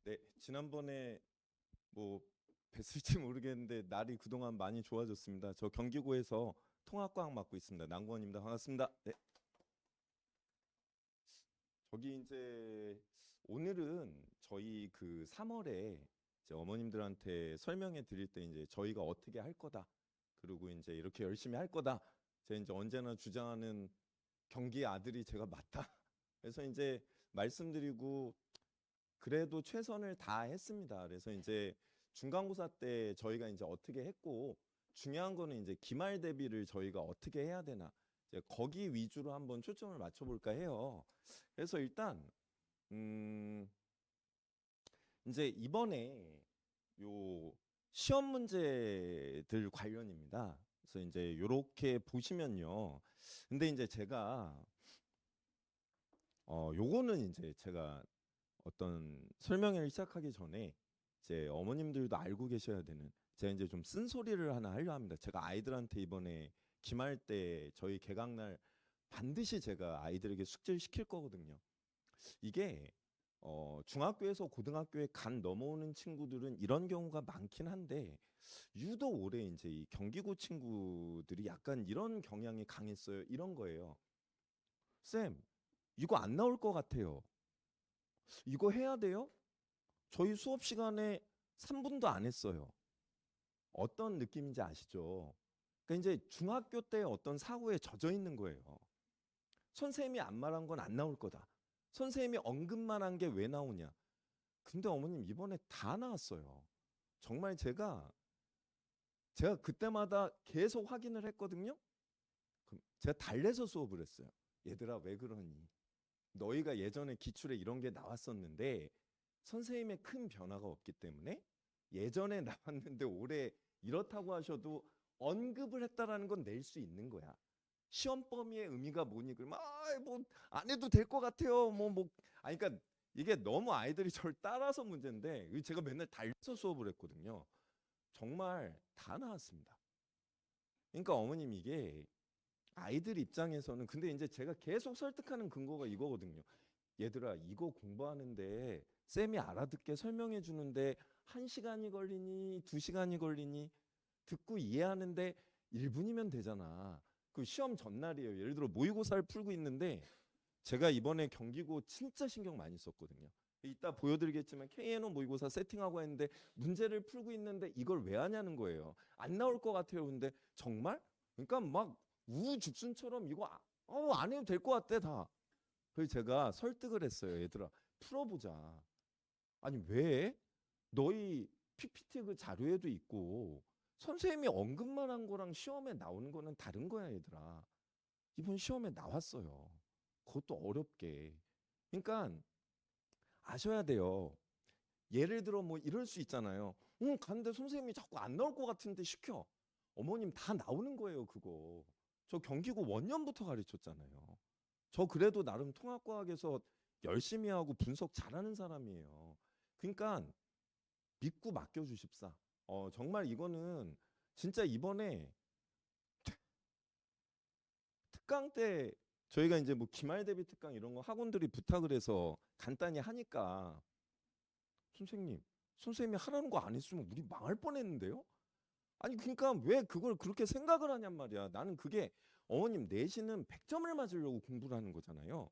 네, 지난번에 뭐 뵀을지 모르겠는데 날이 그동안 많이 좋아졌습니다. 저 경기고에서 통합과학 맡고 있습니다. 남구원입니다. 반갑습니다. 네, 저기 이제 오늘은 저희 그 3월에 이제 어머님들한테 설명해 드릴 때 이제 저희가 어떻게 할 거다. 그리고 이제 이렇게 열심히 할 거다. 제가 이제 언제나 주장하는 경기 아들이 제가 맞다. 그래서 이제 말씀드리고 그래도 최선을 다했습니다. 그래서 이제 중간고사 때 저희가 이제 어떻게 했고 중요한 거는 이제 기말 대비를 저희가 어떻게 해야 되나 이제 거기 위주로 한번 초점을 맞춰볼까 해요. 그래서 일단 음 이제 이번에 요 시험 문제들 관련입니다. 그래서 이제 요렇게 보시면요. 근데 이제 제가 요거는 이제 제가 어떤 설명회를 시작하기 전에 이제 어머님들도 알고 계셔야 되는 제가 이제 좀 쓴소리를 하나 하려 합니다. 제가 아이들한테 이번에 기말 때 저희 개강날 반드시 제가 아이들에게 숙제를 시킬 거거든요. 이게 중학교에서 고등학교에 간 넘어오는 친구들은 이런 경우가 많긴 한데 유독 올해 이제 이 경기고 친구들이 약간 이런 경향이 강했어요. 이런 거예요. 쌤, 이거 안 나올 것 같아요. 이거 해야 돼요? 저희 수업 시간에 3분도 안 했어요. 어떤 느낌인지 아시죠? 그러니까 이제 중학교 때 어떤 사고에 젖어 있는 거예요. 선생님이 안 말한 건 안 나올 거다. 선생님이 언급만 한 게 왜 나오냐? 근데 어머님 이번에 다 나왔어요. 정말 제가 그때마다 계속 확인을 했거든요. 그럼 제가 달래서 수업을 했어요. 얘들아 왜 그러니? 너희가 예전에 기출에 이런 게 나왔었는데 선생님의 큰 변화가 없기 때문에 예전에 나왔는데 올해 이렇다고 하셔도 언급을 했다라는 건 낼 수 있는 거야. 시험 범위의 의미가 뭐니? 그러면 뭐안 해도 될 것 같아요. 아니 그러니까 이게 너무 아이들이 저를 따라서 문제인데 제가 맨날 달려서 수업을 했거든요. 정말 다 나왔습니다. 그러니까 어머님 이게 아이들 입장에서는 근데 이제 제가 계속 설득하는 근거가 이거거든요. 얘들아 이거 공부하는데 쌤이 알아듣게 설명해 주는데 1시간이 걸리니 2시간이 걸리니 듣고 이해하는데 1분이면 되잖아. 그 시험 전날이에요. 예를 들어 모의고사를 풀고 있는데 제가 이번에 경기고 진짜 신경 많이 썼거든요. 이따 보여드리겠지만 KNO 모의고사 세팅하고 했는데 문제를 풀고 있는데 이걸 왜 하냐는 거예요. 안 나올 것 같아요. 근데 정말? 그러니까 막 우후죽순처럼 이거 안 해도 될 것 같아 다. 그래서 제가 설득을 했어요. 얘들아 풀어보자. 아니 왜? 너희 PPT 그 자료에도 있고 선생님이 언급만 한 거랑 시험에 나오는 거는 다른 거야 얘들아. 이번 시험에 나왔어요. 그것도 어렵게. 그러니까 아셔야 돼요. 예를 들어 뭐 이럴 수 있잖아요. 응, 갔는데 선생님이 자꾸 안 나올 것 같은데 시켜. 어머님 다 나오는 거예요 그거. 저 경기고 원년부터 가르쳤잖아요. 저 그래도 나름 통합과학에서 열심히 하고 분석 잘하는 사람이에요. 그러니까 믿고 맡겨주십사. 정말 이거는 진짜 이번에 특강 때 저희가 이제 뭐 기말 대비 특강 이런 거 학원들이 부탁을 해서 간단히 하니까 선생님, 선생님이 하라는 거 안 했으면 우리 망할 뻔했는데요? 아니 그러니까 왜 그걸 그렇게 생각을 하냔 말이야. 나는 그게 어머님 내신은 100점을 맞으려고 공부를 하는 거잖아요.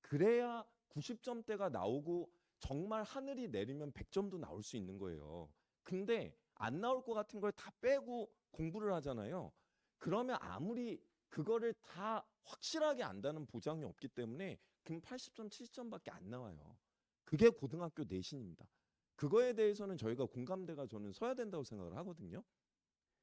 그래야 90점대가 나오고 정말 하늘이 내리면 100점도 나올 수 있는 거예요. 근데 안 나올 것 같은 걸 다 빼고 공부를 하잖아요. 그러면 아무리 그거를 다 확실하게 안다는 보장이 없기 때문에 그럼 80점, 70점밖에 안 나와요. 그게 고등학교 내신입니다. 그거에 대해서는 저희가 공감대가 저는 서야 된다고 생각을 하거든요.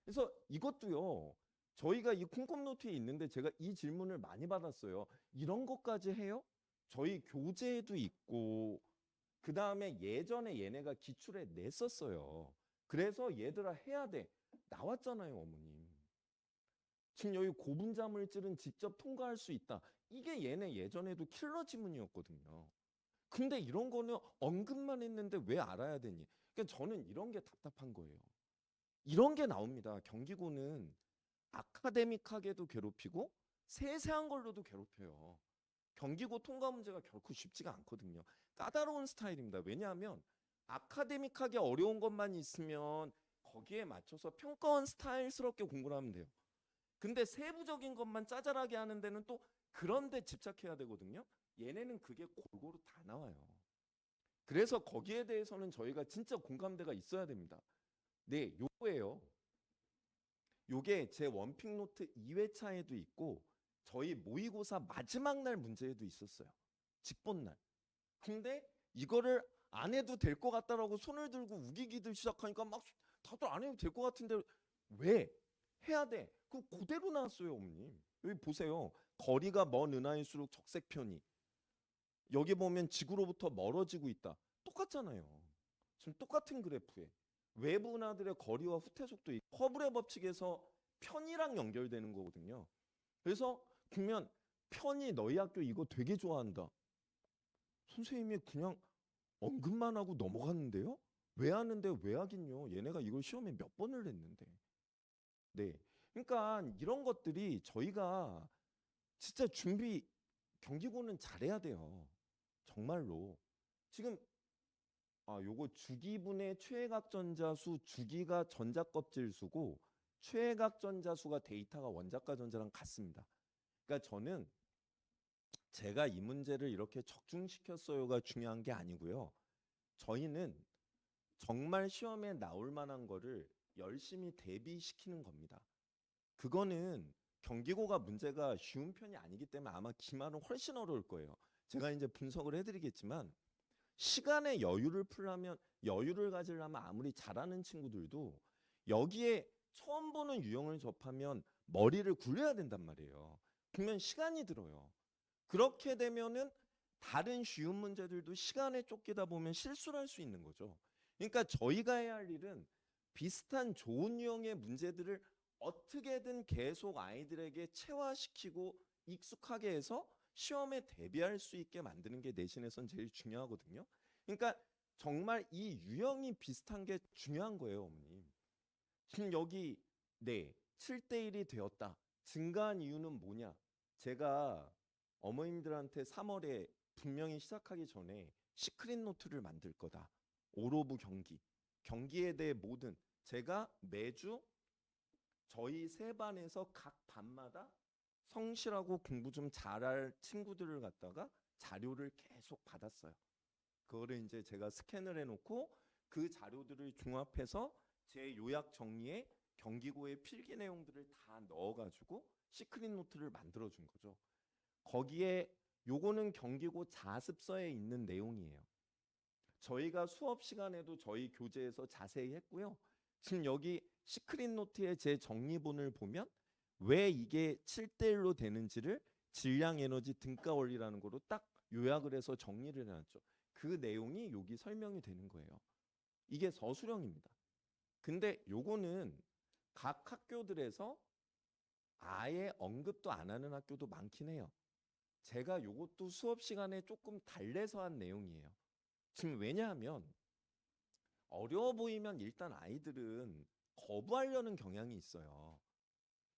그래서 이것도요. 저희가 이 콩콩 노트에 있는데 제가 이 질문을 많이 받았어요. 이런 것까지 해요? 저희 교재에도 있고 그 다음에 예전에 얘네가 기출에 냈었어요. 그래서 얘들아 해야 돼. 나왔잖아요, 어머님. 지금 여기 고분자 물질은 직접 통과할 수 있다. 이게 얘네 예전에도 킬러 지문이었거든요. 근데 이런 거는 언급만 했는데 왜 알아야 되니? 그러니까 저는 이런 게 답답한 거예요. 이런 게 나옵니다. 경기고는 아카데믹하게도 괴롭히고 세세한 걸로도 괴롭혀요. 경기고 통과 문제가 결코 쉽지가 않거든요. 까다로운 스타일입니다. 왜냐하면 아카데믹하게 어려운 것만 있으면 거기에 맞춰서 평가원 스타일스럽게 공부를 하면 돼요. 근데 세부적인 것만 짜잘하게 하는 데는 또 그런 데 집착해야 되거든요. 얘네는 그게 골고루 다 나와요. 그래서 거기에 대해서는 저희가 진짜 공감대가 있어야 됩니다. 네, 요거예요. 요게 제 원픽 노트 2회차에도 있고 저희 모의고사 마지막 날 문제에도 있었어요. 직본 날. 근데 이거를 안 해도 될 것 같다라고 손을 들고 우기기들 시작하니까 막 다들 안 해도 될 것 같은데 왜? 해야 돼. 그대로 나왔어요, 어머님. 여기 보세요. 거리가 먼 은하일수록 적색 편이. 여기 보면 지구로부터 멀어지고 있다. 똑같잖아요. 지금 똑같은 그래프에. 외부 은하들의 거리와 후퇴 속도, 허블의 법칙에서 편이랑 연결되는 거거든요. 그래서 보면 편이 너희 학교 이거 되게 좋아한다. 선생님이 그냥 언급만 하고 넘어갔는데요? 왜 하는데 왜 하긴요? 얘네가 이걸 시험에 몇 번을 냈는데. 네. 그러니까 이런 것들이 저희가 진짜 준비 경기고는 잘해야 돼요. 정말로. 지금 요거 주기분의 최외각 전자수, 주기가 전자껍질 수고 최외각 전자수가 데이터가 원자과 전자랑 같습니다. 그러니까 저는 제가 이 문제를 이렇게 적중시켰어요가 중요한 게 아니고요. 저희는 정말 시험에 나올 만한 거를 열심히 대비시키는 겁니다. 그거는 경기고가 문제가 쉬운 편이 아니기 때문에 아마 기말은 훨씬 어려울 거예요. 제가 이제 분석을 해드리겠지만 시간의 여유를 가지려면 아무리 잘하는 친구들도 여기에 처음 보는 유형을 접하면 머리를 굴려야 된단 말이에요. 그러면 시간이 들어요. 그렇게 되면은 다른 쉬운 문제들도 시간에 쫓기다 보면 실수를 할 수 있는 거죠. 그러니까 저희가 해야 할 일은 비슷한 좋은 유형의 문제들을 어떻게든 계속 아이들에게 체화시키고 익숙하게 해서 시험에 대비할 수 있게 만드는 게 내신에선 제일 중요하거든요. 그러니까 정말 이 유형이 비슷한 게 중요한 거예요, 어머님. 지금 여기 7대1이 되었다. 증가한 이유는 뭐냐? 제가 어머님들한테 3월에 분명히 시작하기 전에 시크릿 노트를 만들 거다. 오로브 경기에 대해 모든 제가 매주 저희 세 반에서 각 반마다 성실하고 공부 좀 잘할 친구들을 갖다가 자료를 계속 받았어요. 그거를 이제 제가 스캔을 해놓고 그 자료들을 종합해서 제 요약 정리에 경기고의 필기 내용들을 다 넣어가지고 시크릿 노트를 만들어준 거죠. 거기에 요거는 경기고 자습서에 있는 내용이에요. 저희가 수업 시간에도 저희 교재에서 자세히 했고요. 지금 여기 시크릿 노트의 제 정리본을 보면 왜 이게 7대1로 되는지를 질량 에너지 등가 원리라는 거로 딱 요약을 해서 정리를 해놨죠. 그 내용이 여기 설명이 되는 거예요. 이게 서술형입니다. 근데 요거는 각 학교들에서 아예 언급도 안 하는 학교도 많긴 해요. 제가 요것도 수업 시간에 조금 달래서 한 내용이에요. 지금 왜냐하면 어려워 보이면 일단 아이들은 거부하려는 경향이 있어요.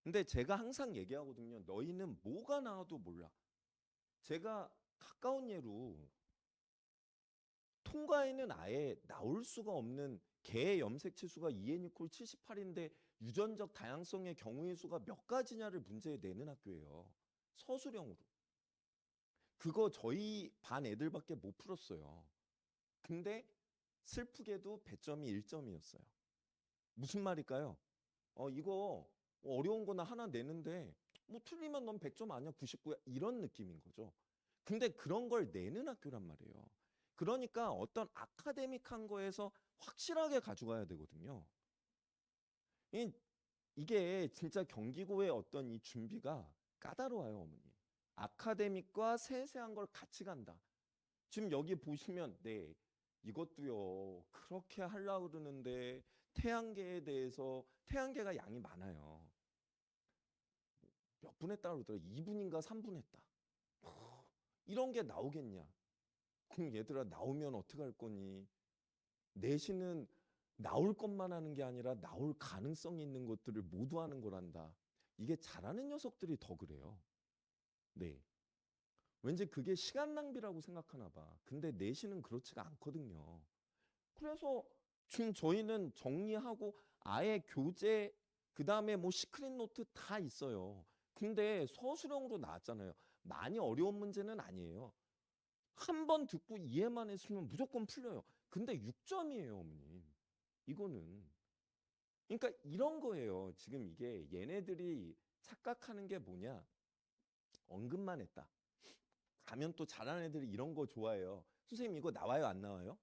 근데 제가 항상 얘기하거든요. 너희는 뭐가 나와도 몰라. 제가 가까운 예로 통과에는 아예 나올 수가 없는 개 염색 치수가 2n 이퀄 78인데 유전적 다양성의 경우의 수가 몇 가지냐를 문제에 내는 학교예요. 서술형으로. 그거 저희 반 애들밖에 못 풀었어요. 근데 슬프게도 배점이 1점이었어요. 무슨 말일까요? 이거 어려운 거나 하나 내는데 뭐 틀리면 넌 100점 아니야 99야 이런 느낌인 거죠. 근데 그런 걸 내는 학교란 말이에요. 그러니까 어떤 아카데믹한 거에서 확실하게 가져가야 되거든요. 이게 진짜 경기고의 어떤 이 준비가 까다로워요, 어머니. 아카데믹과 세세한 걸 같이 간다. 지금 여기 보시면 이것도요. 그렇게 하려고 그러는데 태양계에 대해서 태양계가 양이 많아요. 몇 분 했다 그러더라. 2분인가 3분 했다. 이런 게 나오겠냐? 그럼 얘들아 나오면 어떡할 거니? 내신은 나올 것만 하는 게 아니라 나올 가능성이 있는 것들을 모두 하는 거란다. 이게 잘하는 녀석들이 더 그래요. 네. 왠지 그게 시간 낭비라고 생각하나 봐. 근데 내신은 그렇지가 않거든요. 그래서 지금 저희는 정리하고 아예 교재 그다음에 뭐 시크릿 노트 다 있어요. 근데 서술형으로 나왔잖아요. 많이 어려운 문제는 아니에요. 한 번 듣고 이해만 했으면 무조건 풀려요. 근데 6점이에요, 어머님. 이거는. 그러니까 이런 거예요. 지금 이게 얘네들이 착각하는 게 뭐냐? 언급만 했다. 가면 또 잘하는 애들이 이런 거 좋아해요. 선생님 이거 나와요, 안 나와요?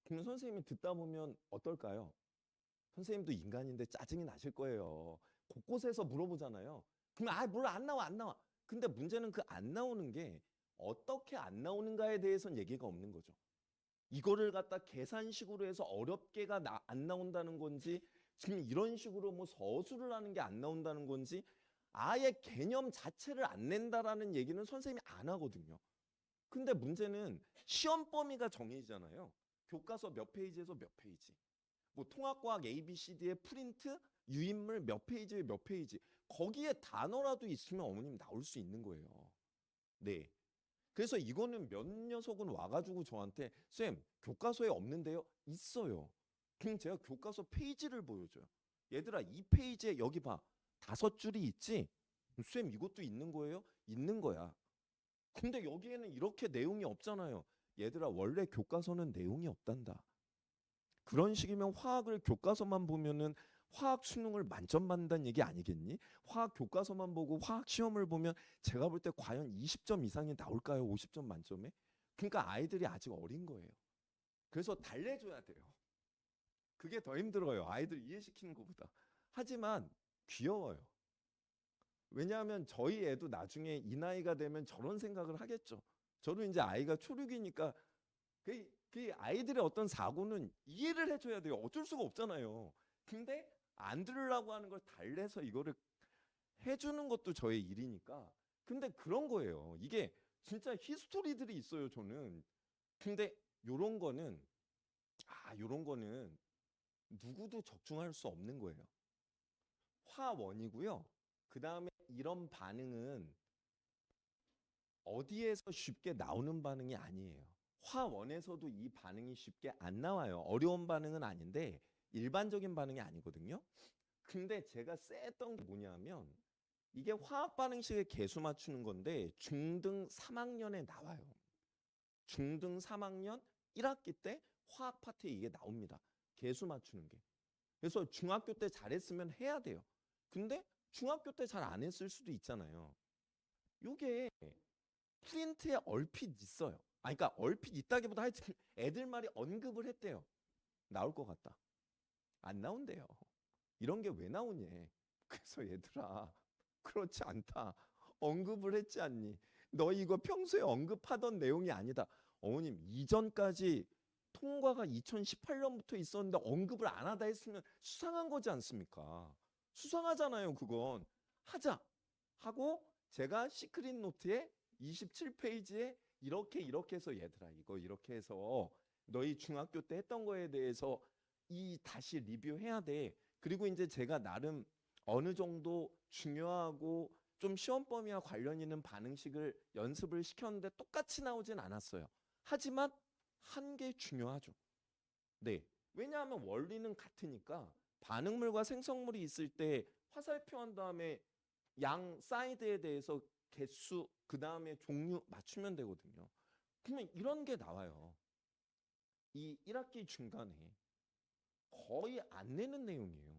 그러면 선생님이 듣다 보면 어떨까요? 선생님도 인간인데 짜증이 나실 거예요. 곳곳에서 물어보잖아요. 그러면 몰라 안 나와 안 나와. 근데 문제는 그 안 나오는 게 어떻게 안 나오는가에 대해서는 얘기가 없는 거죠. 이거를 갖다 계산식으로 해서 어렵게가 안 나온다는 건지 지금 이런 식으로 뭐 서술을 하는 게 안 나온다는 건지 아예 개념 자체를 안 낸다라는 얘기는 선생님이 안 하거든요. 근데 문제는 시험 범위가 정해지잖아요. 교과서 몇 페이지에서 몇 페이지. 뭐 통합과학 ABCD의 프린트, 유인물 몇 페이지에 몇 페이지. 거기에 단어라도 있으면 어머님 나올 수 있는 거예요. 네. 그래서 이거는 몇 녀석은 와가지고 저한테 쌤 교과서에 없는데요? 있어요. 그럼 제가 교과서 페이지를 보여줘요. 얘들아 이 페이지에 여기 봐. 5줄이 있지? 쌤 이것도 있는 거예요? 있는 거야. 근데 여기에는 이렇게 내용이 없잖아요. 얘들아 원래 교과서는 내용이 없단다. 그런 식이면 화학을 교과서만 보면은 화학 수능을 만점 받는다는 얘기 아니겠니? 화학 교과서만 보고 화학 시험을 보면 제가 볼 때 과연 20점 이상이 나올까요? 50점 만점에? 그러니까 아이들이 아직 어린 거예요. 그래서 달래줘야 돼요. 그게 더 힘들어요. 아이들 이해시키는 것보다. 하지만 귀여워요. 왜냐하면 저희 애도 나중에 이 나이가 되면 저런 생각을 하겠죠. 저도 이제 아이가 초육이니까 그 아이들의 어떤 사고는 이해를 해줘야 돼요. 어쩔 수가 없잖아요. 근데 안 들으려고 하는 걸 달래서 이거를 해주는 것도 저의 일이니까. 근데 그런 거예요. 이게 진짜 히스토리들이 있어요, 저는. 근데 요런 거는 누구도 적중할 수 없는 거예요. 화원이고요. 그 다음에 이런 반응은 어디에서 쉽게 나오는 반응이 아니에요. 화원에서도 이 반응이 쉽게 안 나와요. 어려운 반응은 아닌데 일반적인 반응이 아니거든요. 근데 제가 쎄했던 게 뭐냐면 이게 화학 반응식의 개수 맞추는 건데 중등 3학년에 나와요. 중등 3학년 1학기 때 화학 파트에 이게 나옵니다. 개수 맞추는 게. 그래서 중학교 때 잘했으면 해야 돼요. 근데 중학교 때 잘 안 했을 수도 있잖아요. 요게 프린트에 얼핏 있어요. 그러니까 얼핏 있다기보다 하여튼 애들 말이 언급을 했대요. 나올 것 같다. 안 나온대요. 이런 게 왜 나오니? 그래서 얘들아 그렇지 않다. 언급을 했지 않니? 너 이거 평소에 언급하던 내용이 아니다. 어머님 이전까지 통과가 2018년부터 있었는데 언급을 안 하다 했으면 수상한 거지 않습니까? 수상하잖아요 그건. 하자 하고 제가 시크릿 노트에 27페이지에 이렇게 해서 얘들아 이거 이렇게 해서 너희 중학교 때 했던 거에 대해서 다시 리뷰해야 돼. 그리고 이제 제가 나름 어느 정도 중요하고 좀 시험 범위와 관련 있는 반응식을 연습을 시켰는데 똑같이 나오진 않았어요. 하지만 한 게 중요하죠. 네. 왜냐하면 원리는 같으니까 반응물과 생성물이 있을 때 화살표 한 다음에 양 사이드에 대해서 개수 그 다음에 종류 맞추면 되거든요. 그러면 이런 게 나와요. 이 1학기 중간에 거의 안 내는 내용이에요.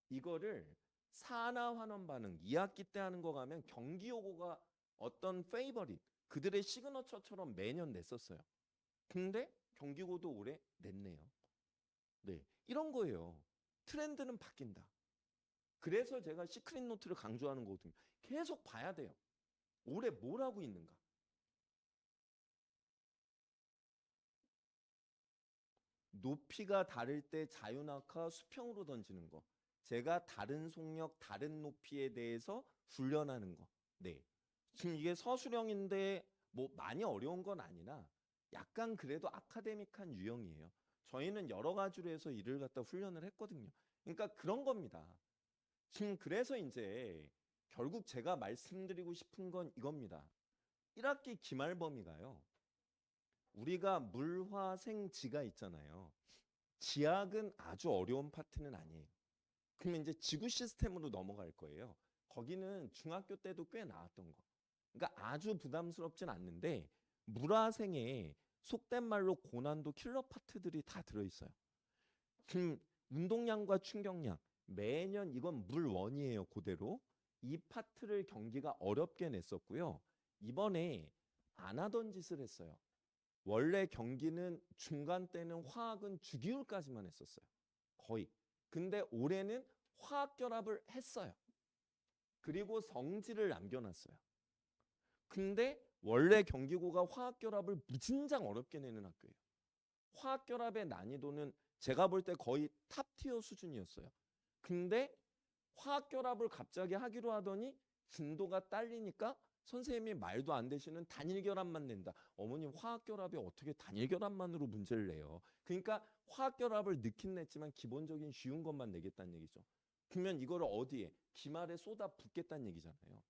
이거를 산화 환원 반응 2학기 때 하는 거 가면 경기요고가 어떤 페이버릿 그들의 시그너처처럼 매년 냈었어요. 근데 경기고도 올해 냈네요. 네, 이런 거예요. 트렌드는 바뀐다. 그래서 제가 시크릿 노트를 강조하는 거거든요. 계속 봐야 돼요. 올해 뭘 하고 있는가. 높이가 다를 때 자유낙하 수평으로 던지는 거. 제가 다른 속력, 다른 높이에 대해서 훈련하는 거. 네. 지금 이게 서술형인데 뭐 많이 어려운 건 아니라 약간 그래도 아카데믹한 유형이에요. 저희는 여러 가지로 해서 이를 갖다 훈련을 했거든요. 그러니까 그런 겁니다. 지금 그래서 이제 결국 제가 말씀드리고 싶은 건 이겁니다. 1학기 기말 범위가요. 우리가 물화생지가 있잖아요. 지학은 아주 어려운 파트는 아니에요. 그러면 이제 지구 시스템으로 넘어갈 거예요. 거기는 중학교 때도 꽤 나왔던 거. 그러니까 아주 부담스럽진 않는데 물화생에 속된 말로 고난도 킬러 파트들이 다 들어있어요. 운동량과 충격량 매년 이건 물원이에요. 그대로 이 파트를 경기가 어렵게 냈었고요. 이번에 안 하던 짓을 했어요. 원래 경기는 중간 때는 화학은 주기율까지만 했었어요. 거의. 근데 올해는 화학 결합을 했어요. 그리고 성질을 남겨놨어요. 근데 원래 경기고가 화학 결합을 무진장 어렵게 내는 학교예요. 화학 결합의 난이도는 제가 볼 때 거의 탑티어 수준이었어요. 근데 화학 결합을 갑자기 하기로 하더니 진도가 딸리니까 선생님이 말도 안 되시는 단일 결합만 낸다. 어머님 화학 결합이 어떻게 단일 결합만으로 문제를 내요. 그러니까 화학 결합을 넣긴 냈지만 기본적인 쉬운 것만 내겠다는 얘기죠. 그러면 이거를 어디에? 기말에 쏟아 붓겠다는 얘기잖아요.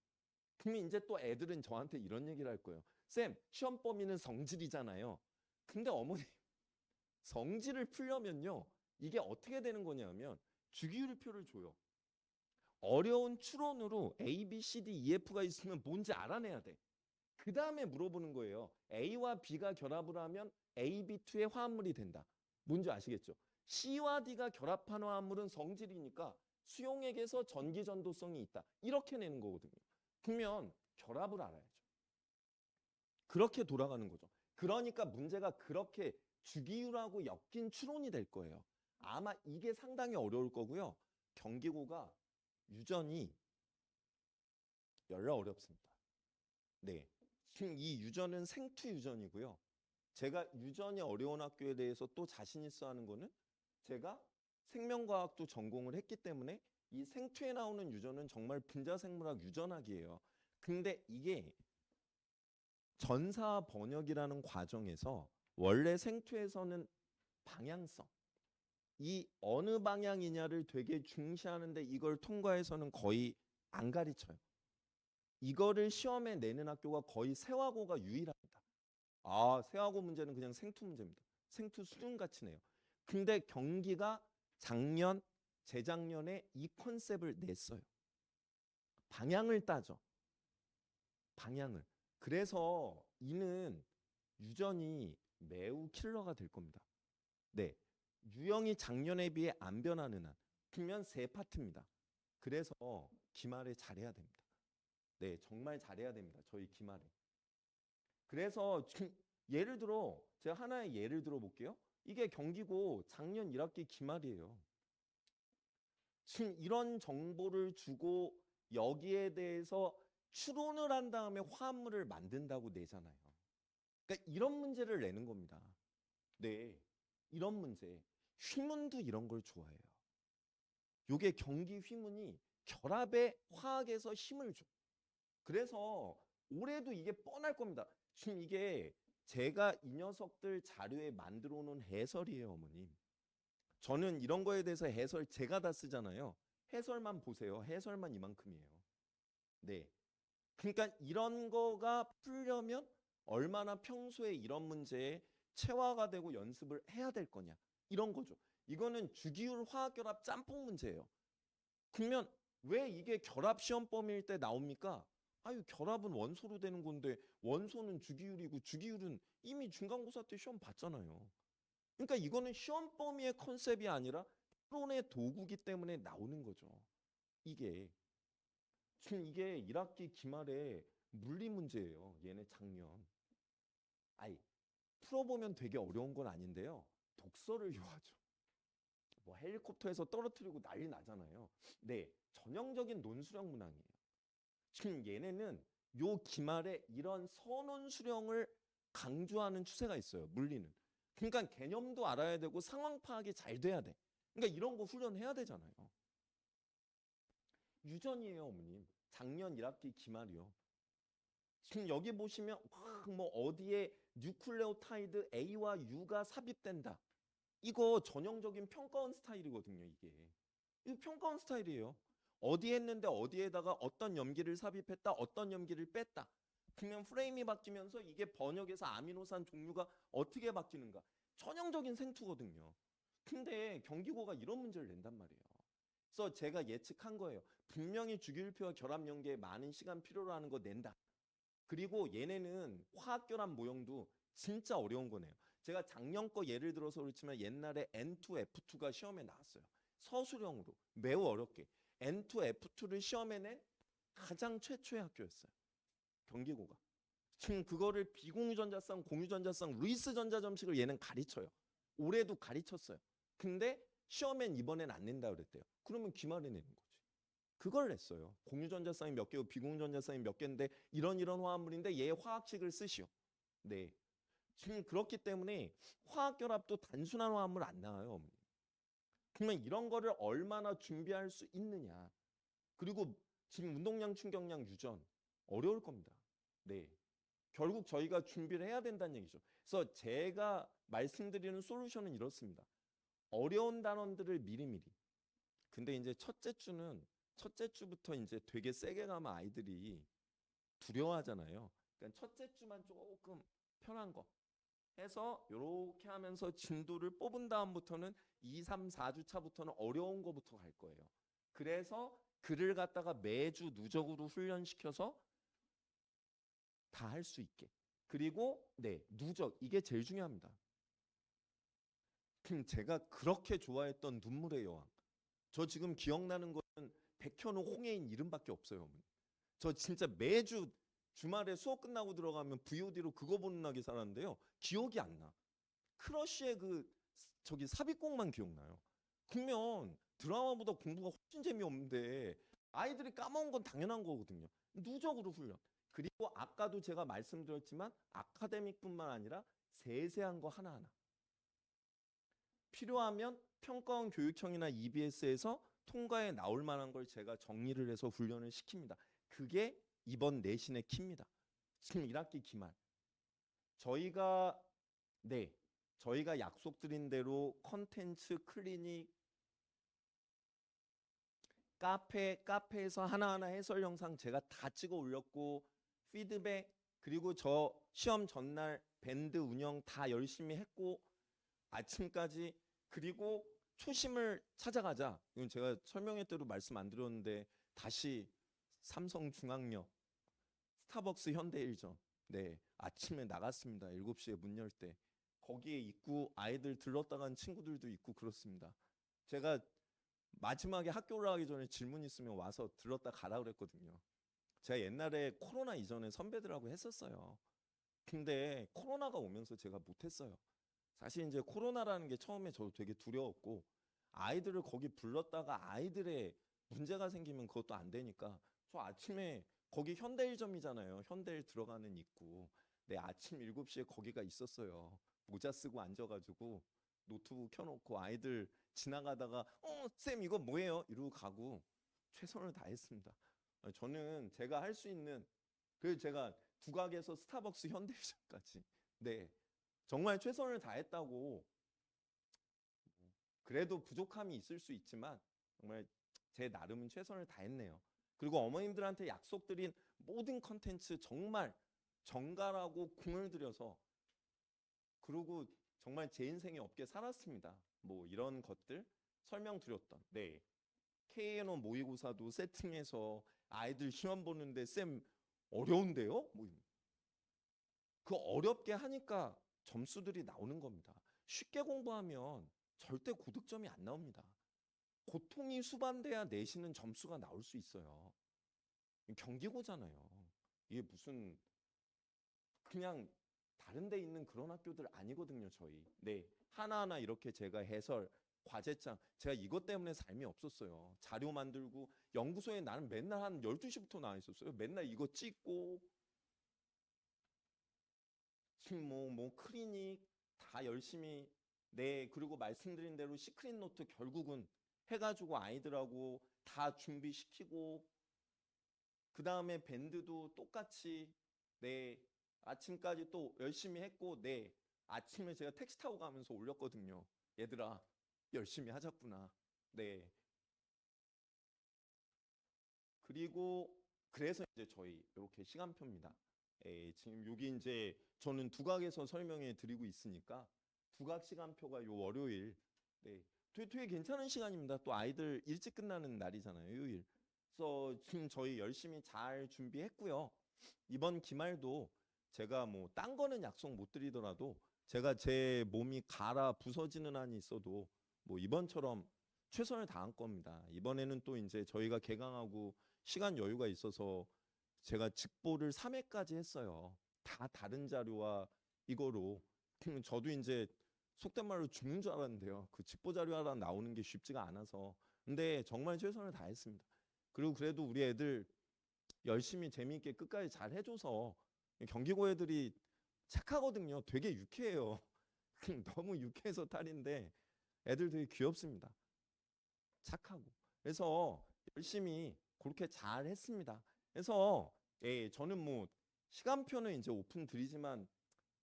그러면 이제 또 애들은 저한테 이런 얘기를 할 거예요. 쌤, 시험 범위는 성질이잖아요. 근데 어머니 성질을 풀려면요. 이게 어떻게 되는 거냐면 주기율표를 줘요. 어려운 추론으로 A, B, C, D, E, F가 있으면 뭔지 알아내야 돼. 그 다음에 물어보는 거예요. A와 B가 결합을 하면 A, B2의 화합물이 된다. 뭔지 아시겠죠? C와 D가 결합한 화합물은 성질이니까 수용액에서 전기전도성이 있다. 이렇게 내는 거거든요. 그러면 결합을 알아야죠. 그렇게 돌아가는 거죠. 그러니까 문제가 그렇게 주기율하고 엮인 추론이 될 거예요. 아마 이게 상당히 어려울 거고요. 경기고가 유전이 열라 어렵습니다. 네. 이 유전은 생투 유전이고요. 제가 유전이 어려운 학교에 대해서 또 자신 있어 하는 거는 제가 생명과학도 전공을 했기 때문에 이 생투에 나오는 유전은 정말 분자생물학 유전학이에요. 근데 이게 전사 번역이라는 과정에서 원래 생투에서는 방향성, 이 어느 방향이냐를 되게 중시하는데 이걸 통과해서는 거의 안 가르쳐요. 이거를 시험에 내는 학교가 거의 세화고가 유일합니다. 아, 세화고 문제는 그냥 생투 문제입니다. 생투 수준같이 내요. 근데 경기가 작년, 재작년에 이 컨셉을 냈어요. 방향을 따져. 방향을. 그래서 이는 유전이 매우 킬러가 될 겁니다. 네. 유형이 작년에 비해 안 변하는 한. 그러면 세 파트입니다. 그래서 기말에 잘해야 됩니다. 네, 정말 잘해야 됩니다. 저희 기말에. 그래서 예를 들어 제가 하나의 예를 들어 볼게요. 이게 경기고 작년 1학기 기말이에요. 지금 이런 정보를 주고 여기에 대해서 추론을 한 다음에 화합물을 만든다고 내잖아요. 그러니까 이런 문제를 내는 겁니다. 네, 이런 문제. 휘문도 이런 걸 좋아해요. 요게 경기 휘문이 결합의 화학에서 힘을 줘. 그래서 올해도 이게 뻔할 겁니다. 지금 이게 제가 이 녀석들 자료에 만들어 놓은 해설이에요, 어머님. 저는 이런 거에 대해서 해설 제가 다 쓰잖아요. 해설만 보세요. 해설만 이만큼이에요. 네. 그러니까 이런 거가 풀려면 얼마나 평소에 이런 문제에 체화가 되고 연습을 해야 될 거냐. 이런 거죠. 이거는 주기율 화학결합 짬뽕 문제예요. 그러면 왜 이게 결합 시험 범위일 때 나옵니까? 아유, 결합은 원소로 되는 건데 원소는 주기율이고 주기율은 이미 중간고사 때 시험 봤잖아요. 그러니까 이거는 시험 범위의 컨셉이 아니라 토론의 도구기 때문에 나오는 거죠. 이게 지금 이게 1학기 기말에 물리 문제예요. 얘네 작년. 아이, 풀어보면 되게 어려운 건 아닌데요. 독서를 요하죠. 뭐 헬리콥터에서 떨어뜨리고 난리 나잖아요. 네, 전형적인 논수령 문항이에요. 지금 얘네는 요 기말에 이런 선원 수령을 강조하는 추세가 있어요. 물리는. 그러니까 개념도 알아야 되고 상황 파악이 잘 돼야 돼. 그러니까 이런 거 훈련해야 되잖아요. 유전이에요, 어머님. 작년 1학기 기말이요. 지금 여기 보시면 뭐 어디에 뉴클레오타이드 A와 U가 삽입된다. 이거 전형적인 평가원 스타일이거든요, 이게. 이거 평가원 스타일이에요. 어디 했는데 어디에다가 어떤 염기를 삽입했다, 어떤 염기를 뺐다. 그러면 프레임이 바뀌면서 이게 번역에서 아미노산 종류가 어떻게 바뀌는가? 전형적인 생투거든요. 근데 경기고가 이런 문제를 낸단 말이에요. 그래서 제가 예측한 거예요. 분명히 주기율표와 결합 연계에 많은 시간 필요로 하는 거 낸다. 그리고 얘네는 화학 결합 모형도 진짜 어려운 거네요. 제가 작년 거 예를 들어서 그렇지만 옛날에 N2, F2가 시험에 나왔어요. 서술형으로 매우 어렵게 N2, F2를 시험에 낸 가장 최초의 학교였어요. 경기고가. 지금 그거를 비공유전자쌍, 공유전자쌍, 루이스 전자점식을 얘는 가르쳐요. 올해도 가르쳤어요. 근데 시험엔 이번엔 안 낸다 그랬대요. 그러면 기말에 내는 거지. 그걸 냈어요. 공유전자쌍이 몇 개고 비공유전자쌍이 몇 개인데 이런 화합물인데 얘 화학식을 쓰시오. 네. 지금 그렇기 때문에 화학 결합도 단순한 화합물 안 나와요. 그러면 이런 거를 얼마나 준비할 수 있느냐. 그리고 지금 운동량, 충격량, 유전 어려울 겁니다. 네. 결국 저희가 준비를 해야 된다는 얘기죠. 그래서 제가 말씀드리는 솔루션은 이렇습니다. 어려운 단원들을 미리미리. 근데 이제 첫째 주부터 이제 되게 세게 가면 아이들이 두려워하잖아요. 그러니까 첫째 주만 조금 편한 거 해서 이렇게 하면서 진도를 뽑은 다음부터는 2, 3, 4주 차부터는 어려운 거부터 갈 거예요. 그래서 그를 갖다가 매주 누적으로 훈련시켜서 다 할 수 있게. 그리고 네, 누적 이게 제일 중요합니다. 제가 그렇게 좋아했던 눈물의 여왕. 저 지금 기억나는 거는 백현우 홍해인 이름밖에 없어요. 저 진짜 매주 주말에 수업 끝나고 들어가면 VOD로 그거 보는 낙이 살았는데요. 기억이 안 나. 크러쉬의 그 저기 삽입곡만 기억나요. 그러면 드라마보다 공부가 훨씬 재미없는데 아이들이 까먹은 건 당연한 거거든요. 누적으로 훈련. 그리고 아까도 제가 말씀드렸지만 아카데믹뿐만 아니라 세세한 거 하나하나. 필요하면 평가원 교육청이나 EBS에서 통과에 나올 만한 걸 제가 정리를 해서 훈련을 시킵니다. 그게 이번 내신의 키입니다. 지금 1학기 기말. 저희가 네, 저희가 약속드린 대로 컨텐츠, 클리닉, 카페에서 하나하나 해설 영상 제가 다 찍어 올렸고 피드백 그리고 저 시험 전날 밴드 운영 다 열심히 했고 아침까지 그리고 초심을 찾아가자. 이건 제가 설명회 때도 말씀 안 드렸는데 다시 삼성중앙역, 스타벅스 현대일점 네 아침에 나갔습니다. 7시에 문 열 때. 거기에 있고 아이들 들렀다 간 친구들도 있고 그렇습니다. 제가 마지막에 학교 올라가기 전에 질문 있으면 와서 들렀다 가라 그랬거든요. 제가 옛날에 코로나 이전에 선배들하고 했었어요. 근데 코로나가 오면서 제가 못했어요. 사실 이제 코로나라는 게 처음에 저도 되게 두려웠고 아이들을 거기 불렀다가 아이들의 문제가 생기면 그것도 안 되니까 저 아침에 거기 현대일점이잖아요. 현대일 들어가는 입구. 네, 아침 7시에 거기가 있었어요. 모자 쓰고 앉아가지고 노트북 켜놓고 아이들 지나가다가 쌤 이거 뭐예요? 이러고 가고 최선을 다했습니다. 저는 제가 할 수 있는 그래서 제가 국악에서 스타벅스 현대일점까지 네 정말 최선을 다했다고 그래도 부족함이 있을 수 있지만 정말 제 나름은 최선을 다했네요. 그리고 어머님들한테 약속드린 모든 컨텐츠 정말 정갈하고 공을 들여서 그리고 정말 제 인생에 없게 살았습니다. 뭐 이런 것들 설명드렸던 네 KNO 모의고사도 세팅해서 아이들 시험 보는데 쌤 어려운데요? 뭐 그 어렵게 하니까 점수들이 나오는 겁니다. 쉽게 공부하면 절대 고득점이 안 나옵니다. 고통이 수반돼야 내신은 점수가 나올 수 있어요. 경기고잖아요. 이게 무슨 그냥 다른 데 있는 그런 학교들 아니거든요, 저희. 네. 하나하나 이렇게 제가 해설, 과제장, 제가 이것 때문에 삶이 없었어요. 자료 만들고 연구소에 나는 맨날 한 12시부터 나와 있었어요. 맨날 이거 찍고 지금 뭐 클리닉 다 열심히 네 그리고 말씀드린 대로 시크릿 노트 결국은 해가지고 아이들하고 다 준비시키고 그 다음에 밴드도 똑같이 네 아침까지 또 열심히 했고 네 아침에 제가 택시 타고 가면서 올렸거든요. 얘들아 열심히 하자꾸나. 네 그리고 그래서 이제 저희 이렇게 시간표입니다. 지금 여기 이제 저는 두각에서 설명해 드리고 있으니까 두각 시간표가 요 월요일 되게 괜찮은 시간입니다. 또 아이들 일찍 끝나는 날이잖아요. 요일. 그래서 지금 저희 열심히 잘 준비했고요. 이번 기말도 제가 뭐 딴 거는 약속 못 드리더라도 제가 제 몸이 갈아 부서지는 한이 있어도 뭐 이번처럼 최선을 다한 겁니다. 이번에는 또 이제 저희가 개강하고 시간 여유가 있어서 제가 직보를 3회까지 했어요. 다 다른 자료와 이거로 저도 이제 속된 말로 죽는 줄 알았는데요. 그 직보 자료 하나 나오는 게 쉽지가 않아서. 근데 정말 최선을 다했습니다. 그리고 그래도 우리 애들 열심히 재미있게 끝까지 잘 해줘서 경기고 애들이 착하거든요. 되게 유쾌해요. 너무 유쾌해서 탈인데 애들 되게 귀엽습니다. 착하고. 그래서 열심히 그렇게 잘 했습니다. 그래서 저는 뭐 시간표는 이제 오픈 드리지만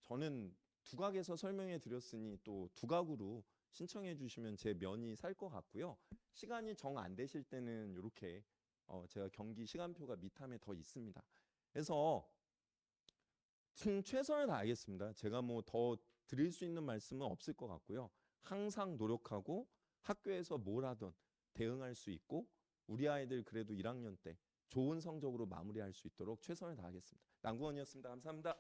저는 두각에서 설명해 드렸으니 또 두각으로 신청해 주시면 제 면이 살 것 같고요. 시간이 정 안 되실 때는 이렇게 제가 경기 시간표가 밑함에 더 있습니다. 그래서 최선을 다하겠습니다. 제가 뭐 더 드릴 수 있는 말씀은 없을 것 같고요. 항상 노력하고 학교에서 뭘 하든 대응할 수 있고 우리 아이들 그래도 1학년 때 좋은 성적으로 마무리할 수 있도록 최선을 다하겠습니다. 남구원이었습니다. 감사합니다.